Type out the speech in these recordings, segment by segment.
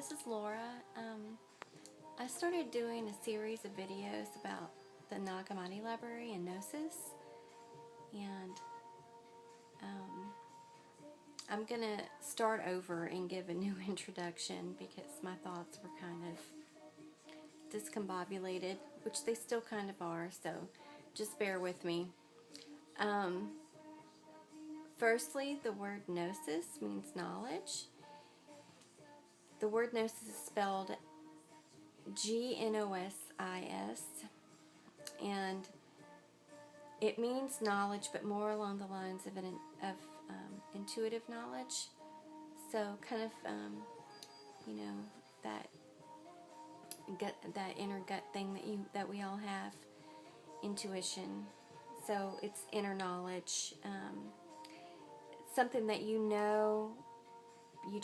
this is Laura. I started doing a series of videos about the Nag Hammadi library and Gnosis, and I'm going to start over and give a new introduction because my thoughts were kind of discombobulated, which they still kind of are, so just bear with me. Firstly, the word Gnosis means knowledge. The word Gnosis is spelled Gnosis, and it means knowledge, but more along the lines of intuitive knowledge. So kind of, that inner gut thing that we all have, intuition. So it's inner knowledge, something that you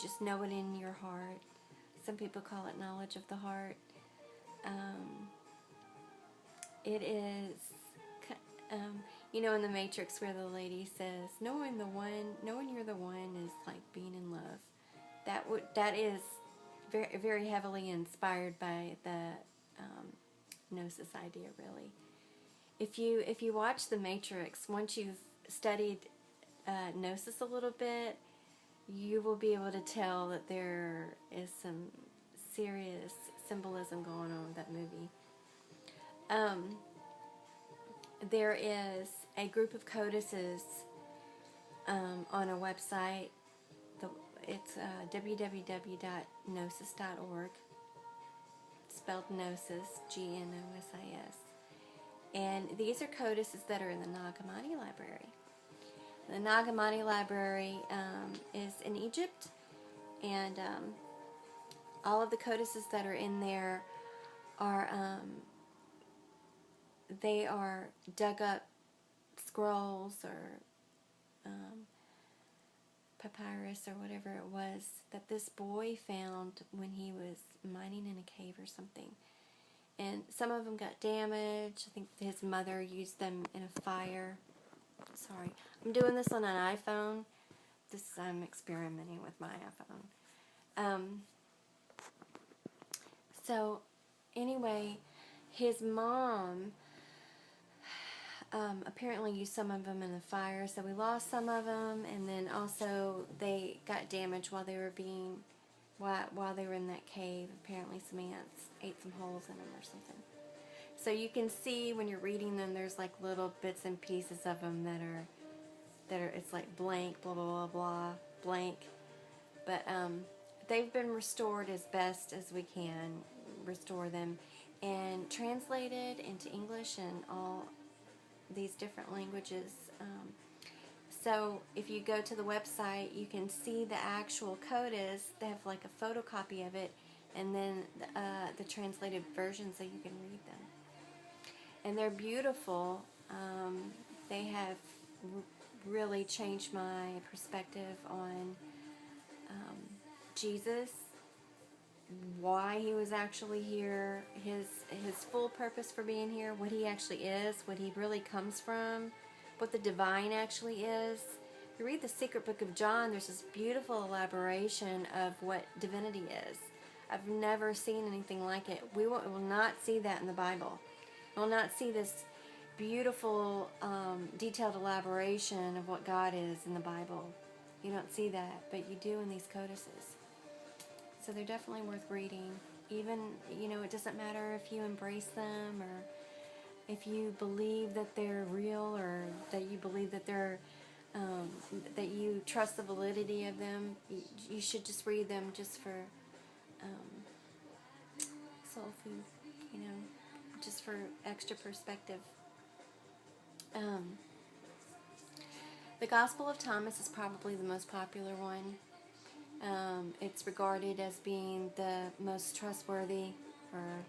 just know it in your heart. Some people call it knowledge of the heart. It is, in the Matrix where the lady says, knowing you're the one is like being in love. That is very, very heavily inspired by the Gnosis idea, really. If you watch the Matrix, once you've studied Gnosis a little bit, you will be able to tell that there is some serious symbolism going on with that movie. There is a group of codices on a website. It's www.gnosis.org, spelled Gnosis, Gnosis. And these are codices that are in the Nag Hammadi library. The Nag Hammadi library is in Egypt, and all of the codices that are in there are they are dug up scrolls or papyrus or whatever it was that this boy found when he was mining in a cave or something. And some of them got damaged. I think his mother used them in a fire. Sorry, I'm doing this on an iPhone. I'm experimenting with my iPhone. So anyway, his mom apparently used some of them in the fire, so we lost some of them, and then also they got damaged while they were in that cave. Apparently some ants ate some holes in them or something. So you can see when you're reading them, there's like little bits and pieces of them that are it's like blank, blah blah blah blah, blank. But they've been restored as best as we can restore them, and translated into English and all these different languages. So if you go to the website, you can see the actual codice. They have like a photocopy of it, and then the translated version so you can read them. And they're beautiful. They have really changed my perspective on Jesus, why he was actually here, his full purpose for being here, what he actually is, what he really comes from, what the divine actually is. If you read the Secret Book of John, there's this beautiful elaboration of what divinity is. I've never seen anything like it. We will not see that in the Bible. We'll not see this beautiful, detailed elaboration of what God is in the Bible. You don't see that, but you do in these codices. So they're definitely worth reading. Even, it doesn't matter if you embrace them or if you believe that they're real or that you believe that they're, that you trust the validity of them. You should just read them just for soul food, just for extra perspective. The Gospel of Thomas is probably the most popular one. It's regarded as being the most trustworthy or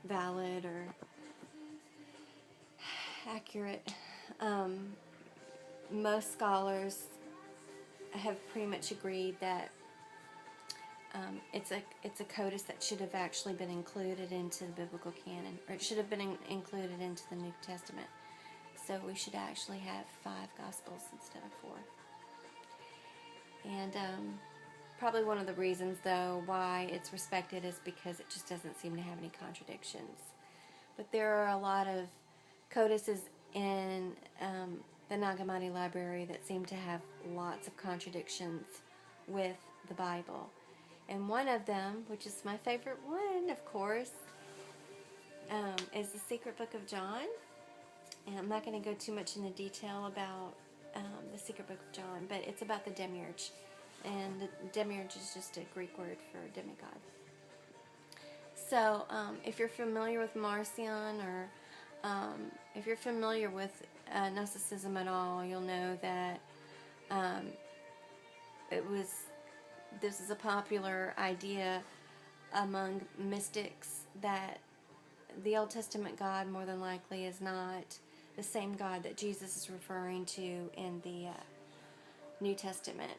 valid or accurate. Most scholars have pretty much agreed that it's a codice that should have actually been included into the biblical canon, or it should have been included into the New Testament. So we should actually have 5 Gospels instead of 4. And probably one of the reasons, though, why it's respected is because it just doesn't seem to have any contradictions. But there are a lot of codices in the Nag Hammadi library that seem to have lots of contradictions with the Bible. And one of them, which is my favorite one, of course, is the Secret Book of John. And I'm not going to go too much into detail about the Secret Book of John, but it's about the demiurge. And the demiurge is just a Greek word for demigod. So if you're familiar with Marcion, or if you're familiar with Gnosticism at all, you'll know that this is a popular idea among mystics that the Old Testament God more than likely is not the same God that Jesus is referring to in the New Testament.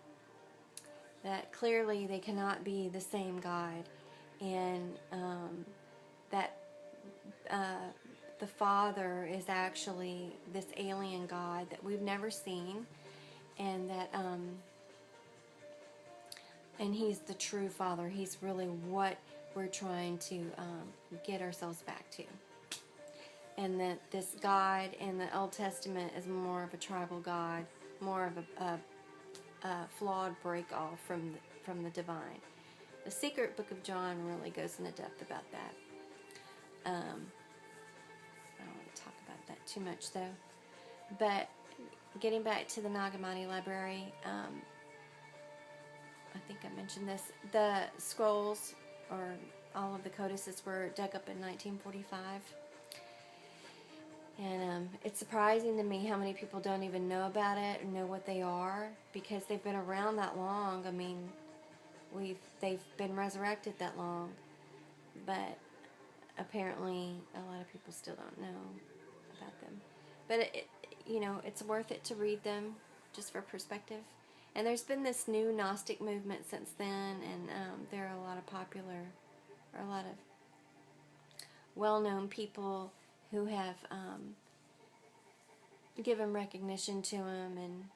That clearly they cannot be the same God, and that the Father is actually this alien God that we've never seen, and that and He's the true Father. He's really what we're trying to get ourselves back to. And that this God in the Old Testament is more of a tribal God, more of a flawed break-off from the divine. The Secret Book of John really goes into depth about that. I don't want to talk about that too much, though. But getting back to the Nag Hammadi library, I think I mentioned this. The scrolls, or all of the codices, were dug up in 1945. And it's surprising to me how many people don't even know about it or know what they are, because they've been around that long. I mean, they've been resurrected that long, but apparently a lot of people still don't know about them. But it's worth it to read them just for perspective. And there's been this new Gnostic movement since then, and there are a lot of well-known people who have given recognition to them and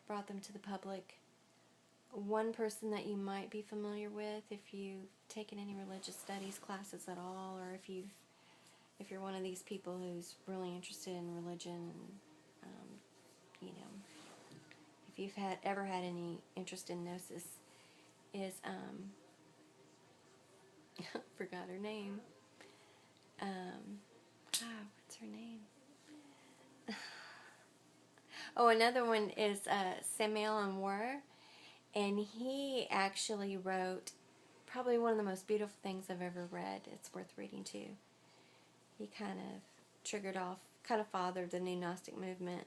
brought them to the public. One person that you might be familiar with, if you've taken any religious studies classes at all, or if you're one of these people who's really interested in religion, if you've ever had any interest in Gnosis, is forgot her name. What's her name? Oh, another one is Samuel Anwar, and he actually wrote probably one of the most beautiful things I've ever read. It's worth reading too. He kind of fathered the new Gnostic movement,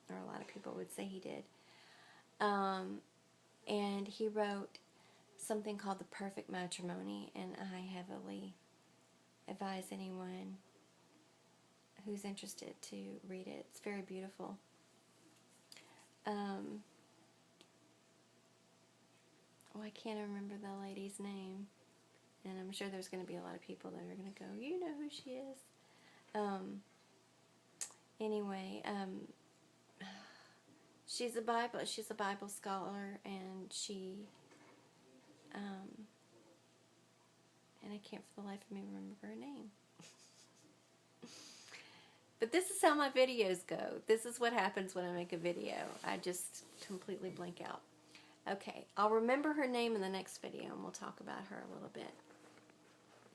or a lot of people would say he did. And he wrote something called The Perfect Matrimony, and I heavily advise anyone who's interested to read it. It's very beautiful. I can't remember the lady's name, and I'm sure there's going to be a lot of people that are going to go, you know who she is. Anyway, she's a Bible scholar, and she and I can't for the life of me remember her name. But this is how my videos go. This is what happens when I make a video. I just completely blank out. Okay, I'll remember her name in the next video, and we'll talk about her a little bit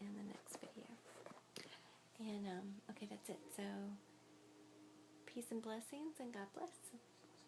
in the next video. And, okay, that's it. So, peace and blessings, and God bless.